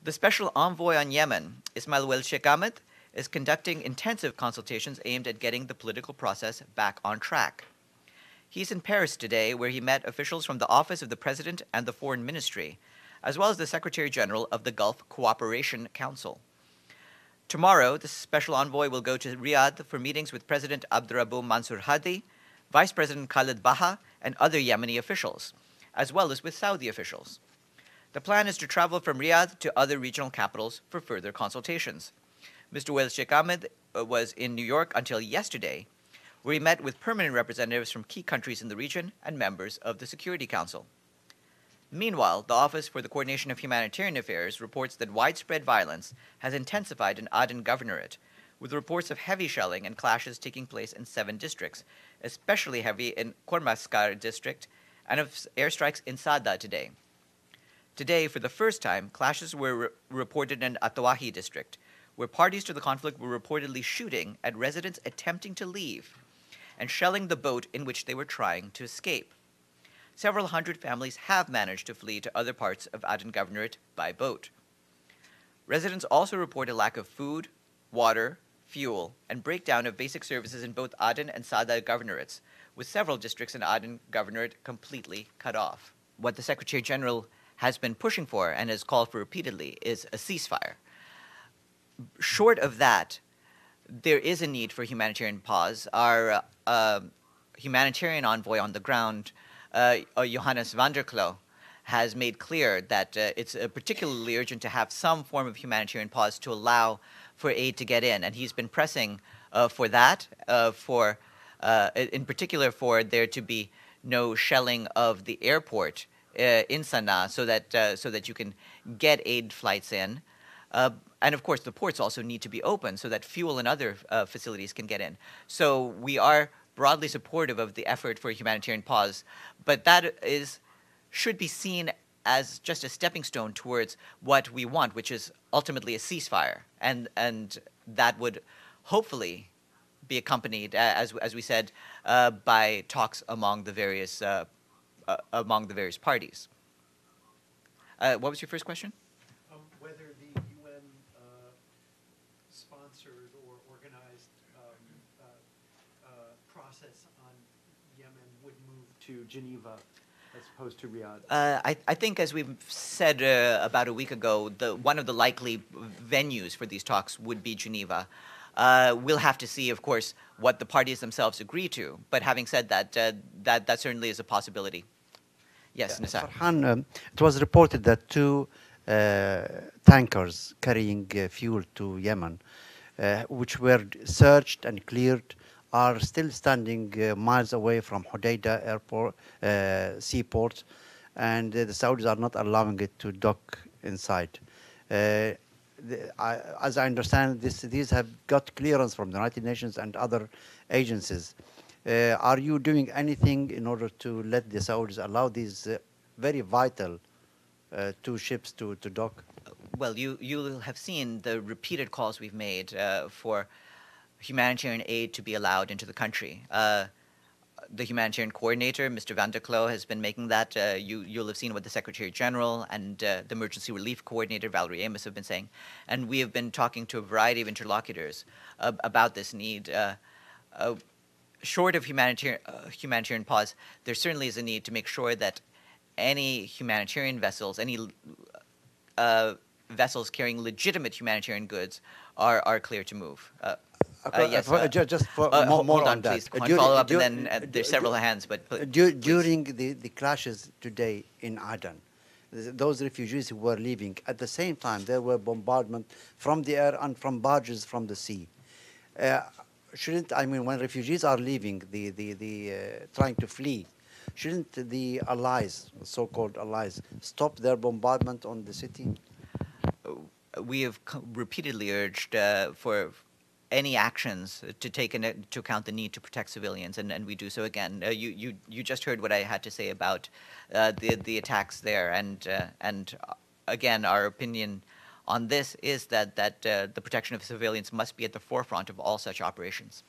The Special Envoy on Yemen, Ismail Sheikh Ahmed, is conducting intensive consultations aimed at getting the political process back on track. He's in Paris today, where he met officials from the Office of the President and the Foreign Ministry, as well as the Secretary General of the Gulf Cooperation Council. Tomorrow, the Special Envoy will go to Riyadh for meetings with President Abdurrabbu Mansur Hadi, Vice President Khalid Baha, and other Yemeni officials, as well as with Saudi officials. The plan is to travel from Riyadh to other regional capitals for further consultations. Mr. Wael Sheikh Ahmed was in New York until yesterday, where he met with permanent representatives from key countries in the region and members of the Security Council. Meanwhile, the Office for the Coordination of Humanitarian Affairs reports that widespread violence has intensified in Aden Governorate, with reports of heavy shelling and clashes taking place in 7 districts, especially heavy in Kormaskar district, and of airstrikes in Sada today. Today, for the first time, clashes were reported in Atawahi district, where parties to the conflict were reportedly shooting at residents attempting to leave and shelling the boat in which they were trying to escape. Several hundred families have managed to flee to other parts of Aden Governorate by boat. Residents also report a lack of food, water, fuel, and breakdown of basic services in both Aden and Sada governorates, with several districts in Aden Governorate completely cut off. What the Secretary General has been pushing for and has called for repeatedly is a ceasefire. Short of that, there is a need for humanitarian pause. Our humanitarian envoy on the ground, Johannes van der Klo, has made clear that it's particularly urgent to have some form of humanitarian pause to allow for aid to get in. And he's been pressing for that, in particular for there to be no shelling of the airport in Sana'a, so that you can get aid flights in. And of course, the ports also need to be open so that fuel and other facilities can get in. So we are broadly supportive of the effort for a humanitarian pause, but that should be seen as just a stepping stone towards what we want, which is ultimately a ceasefire, and that would hopefully be accompanied, as we said, by talks among the various parties. What was your first question? Whether the UN sponsored or organized process on Yemen would move to Geneva as opposed to Riyadh? I think, as we've said about a week ago, one of the likely venues for these talks would be Geneva. We'll have to see, of course, what the parties themselves agree to. But having said that, that certainly is a possibility. Yes, Nisa. Farhan, it was reported that 2 tankers carrying fuel to Yemen, which were searched and cleared, are still standing miles away from Hodeidah airport, seaport, and the Saudis are not allowing it to dock inside. As I understand, these have got clearance from the United Nations and other agencies. Are you doing anything in order to let the Saudis allow these very vital 2 ships to dock? Well, you have seen the repeated calls we've made for humanitarian aid to be allowed into the country. The humanitarian coordinator, Mr. van der Klo, has been making that. You'll have seen what the Secretary General and the emergency relief coordinator, Valerie Amos, have been saying. And we have been talking to a variety of interlocutors about this need. Short of humanitarian pause, there certainly is a need to make sure that any humanitarian vessels, any vessels carrying legitimate humanitarian goods are clear to move. Yes. Just for more hold on, on that. please. Follow up, and then there's several hands. But during the clashes today in Aden, those refugees who were leaving, at the same time there were bombardment from the air and from barges from the sea. When refugees are leaving, trying to flee, shouldn't the allies, so-called allies, stop their bombardment on the city? We have repeatedly urged for any actions to take into account the need to protect civilians, and we do so again. You just heard what I had to say about the attacks there, and again, our opinion on this is that the protection of civilians must be at the forefront of all such operations.